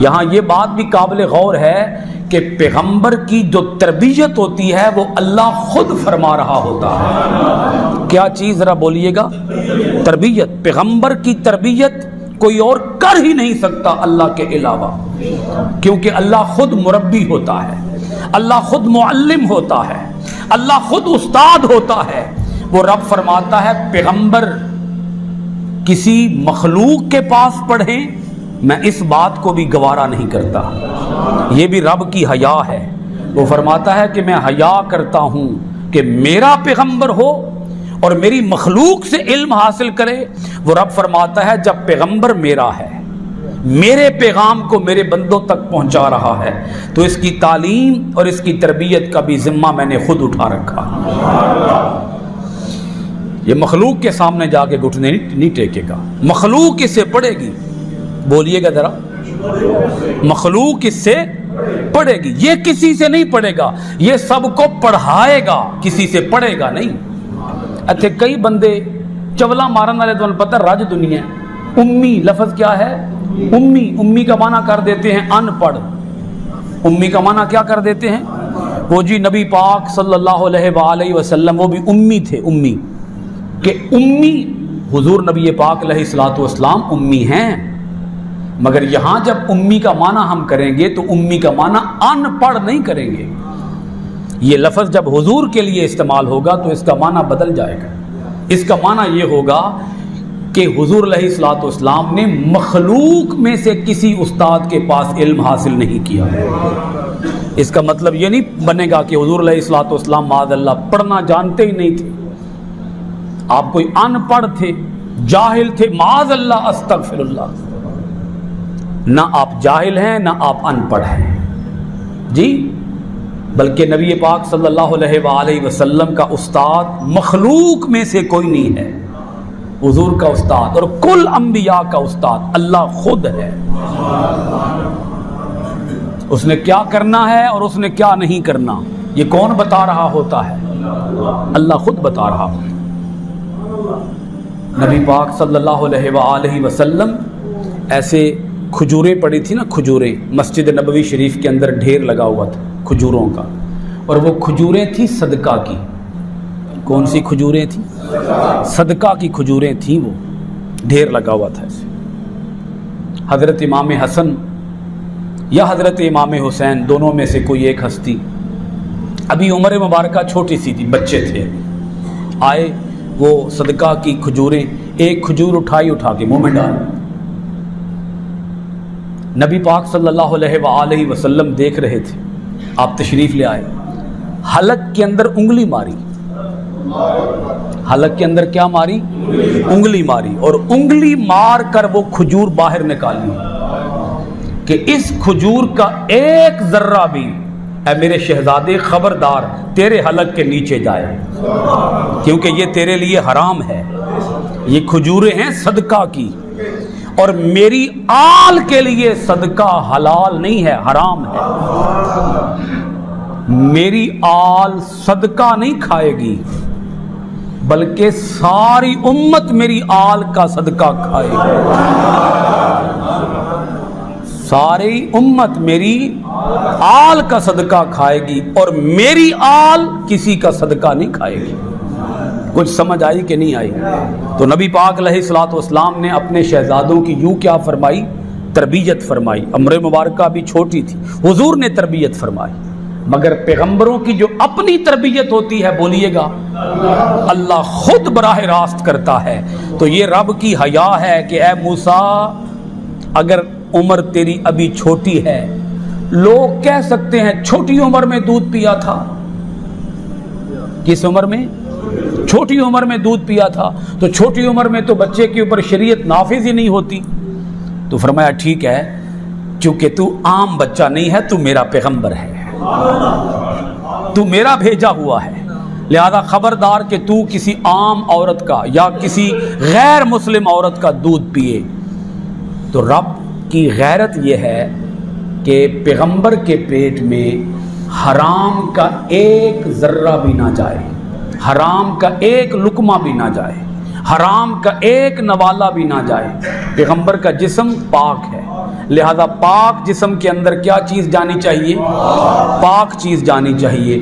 یہاں یہ بات بھی قابل غور ہے کہ پیغمبر کی جو تربیت ہوتی ہے وہ اللہ خود فرما رہا ہوتا ہے۔ کیا چیز ذرا بولیے گا؟ تربیت۔ پیغمبر کی تربیت کوئی اور کر ہی نہیں سکتا اللہ کے علاوہ، کیونکہ اللہ خود مربی ہوتا ہے، اللہ خود معلم ہوتا ہے، اللہ خود استاد ہوتا ہے۔ وہ رب فرماتا ہے پیغمبر کسی مخلوق کے پاس پڑھیں، میں اس بات کو بھی گوارا نہیں کرتا۔ یہ بھی رب کی حیا ہے۔ وہ فرماتا ہے کہ میں حیا کرتا ہوں کہ میرا پیغمبر ہو اور میری مخلوق سے علم حاصل کرے۔ وہ رب فرماتا ہے جب پیغمبر میرا ہے، میرے پیغام کو میرے بندوں تک پہنچا رہا ہے، تو اس کی تعلیم اور اس کی تربیت کا بھی ذمہ میں نے خود اٹھا رکھا۔ یہ مخلوق کے سامنے جا کے گھٹنے نہیں ٹیکے گا، مخلوق اس سے پڑھے گی۔ بولیے گا ذرا، مخلوق اس سے پڑھے گی، یہ کسی سے نہیں پڑھے گا، یہ سب کو پڑھائے گا، کسی سے پڑھے گا نہیں۔ اچھے کئی بندے چولا مارن والے تو پتہ رج دنیا ہے۔ امی لفظ کیا ہے؟ امی۔ امی کا معنی کر دیتے ہیں ان پڑھ۔ امی کا معنی کیا کر دیتے ہیں؟ وہ جی نبی پاک صلی اللہ علیہ وآلہ وسلم وہ بھی امی تھے۔ امی کہ امی حضور نبی پاک علیہ الصلوۃ والسلام امی ہیں، مگر یہاں جب امی کا معنی ہم کریں گے تو امی کا معنی ان پڑھ نہیں کریں گے۔ یہ لفظ جب حضور کے لیے استعمال ہوگا تو اس کا معنی بدل جائے گا۔ اس کا معنی یہ ہوگا کہ حضور علیہ الصلوۃ والسلام نے مخلوق میں سے کسی استاد کے پاس علم حاصل نہیں کیا۔ اس کا مطلب یہ نہیں بنے گا کہ حضور علیہ الصلوۃ والسلام معاذ اللہ پڑھنا جانتے ہی نہیں تھے، آپ کوئی ان پڑھ تھے، جاہل تھے، معاذ اللہ استغفر اللہ۔ نہ آپ جاہل ہیں نہ آپ ان پڑھ ہیں جی، بلکہ نبی پاک صلی اللہ علیہ وآلہ وسلم کا استاد مخلوق میں سے کوئی نہیں ہے، حضور کا استاد اور کل انبیاء کا استاد اللہ خود ہے۔ اس نے کیا کرنا ہے اور اس نے کیا نہیں کرنا، یہ کون بتا رہا ہوتا ہے؟ اللہ خود بتا رہا ہوتا ہے۔ نبی پاک صلی اللہ علیہ وآلہ وسلم ایسے کھجوریں پڑی تھی نا، کھجوریں مسجد نبوی شریف کے اندر ڈھیر لگا ہوا تھا کھجوروں کا، اور وہ کھجوریں تھیں صدقہ کی۔ کون سی کھجوریں تھیں؟ صدقہ کی کھجوریں تھیں، وہ ڈھیر لگا ہوا تھا ایسے۔ حضرت امام حسن یا حضرت امام حسین دونوں میں سے کوئی ایک ہستی، ابھی عمر مبارکہ چھوٹی سی تھی، بچے تھے، آئے وہ صدقہ کی کھجوریں، ایک کھجور اٹھا کے منہ میں ڈال۔ نبی پاک صلی اللہ علیہ وآلہ وسلم دیکھ رہے تھے، آپ تشریف لے آئے، حلق کے اندر انگلی ماری۔ حلق کے اندر کیا ماری؟ انگلی ماری، اور انگلی مار کر وہ کھجور باہر نکالی کہ اس کھجور کا ایک ذرہ بھی اے میرے شہزادے خبردار تیرے حلق کے نیچے جائے، کیونکہ یہ تیرے لیے حرام ہے۔ یہ کھجوریں ہیں صدقہ کی، اور میری آل کے لیے صدقہ حلال نہیں ہے، حرام ہے۔ میری آل صدقہ نہیں کھائے گی، بلکہ ساری امت میری آل کا صدقہ کھائے گی۔ ساری امت میری آل کا صدقہ کھائے گی، اور میری آل کسی کا صدقہ نہیں کھائے گی۔ کچھ سمجھ آئی کہ نہیں آئی؟ تو نبی پاک علیہ الصلوۃ والسلام نے اپنے شہزادوں کی یوں کیا فرمائی؟ تربیت فرمائی۔ عمر مبارکہ بھی چھوٹی تھی، حضور نے تربیت فرمائی۔ مگر پیغمبروں کی جو اپنی تربیت ہوتی ہے، بولیے گا، اللہ خود براہ راست کرتا ہے۔ تو یہ رب کی حیا ہے کہ اے موسیٰ، اگر عمر تیری ابھی چھوٹی ہے، لوگ کہہ سکتے ہیں چھوٹی عمر میں دودھ پیا تھا۔ کس عمر میں؟ چھوٹی عمر میں دودھ پیا تھا، تو چھوٹی عمر میں تو بچے کے اوپر شریعت نافذ ہی نہیں ہوتی۔ تو فرمایا ٹھیک ہے، چونکہ تو عام بچہ نہیں ہے، تو میرا پیغمبر ہے، تو میرا بھیجا ہوا ہے، لہذا خبردار کہ تو کسی عام عورت کا یا کسی غیر مسلم عورت کا دودھ پیے۔ تو رب کی غیرت یہ ہے کہ پیغمبر کے پیٹ میں حرام کا ایک ذرہ بھی نہ جائے، حرام کا ایک لقمہ بھی نہ جائے، حرام کا ایک نوالہ بھی نہ جائے۔ پیغمبر کا جسم پاک ہے، لہذا پاک جسم کے اندر کیا چیز جانی چاہیے؟ پاک چیز جانی چاہیے.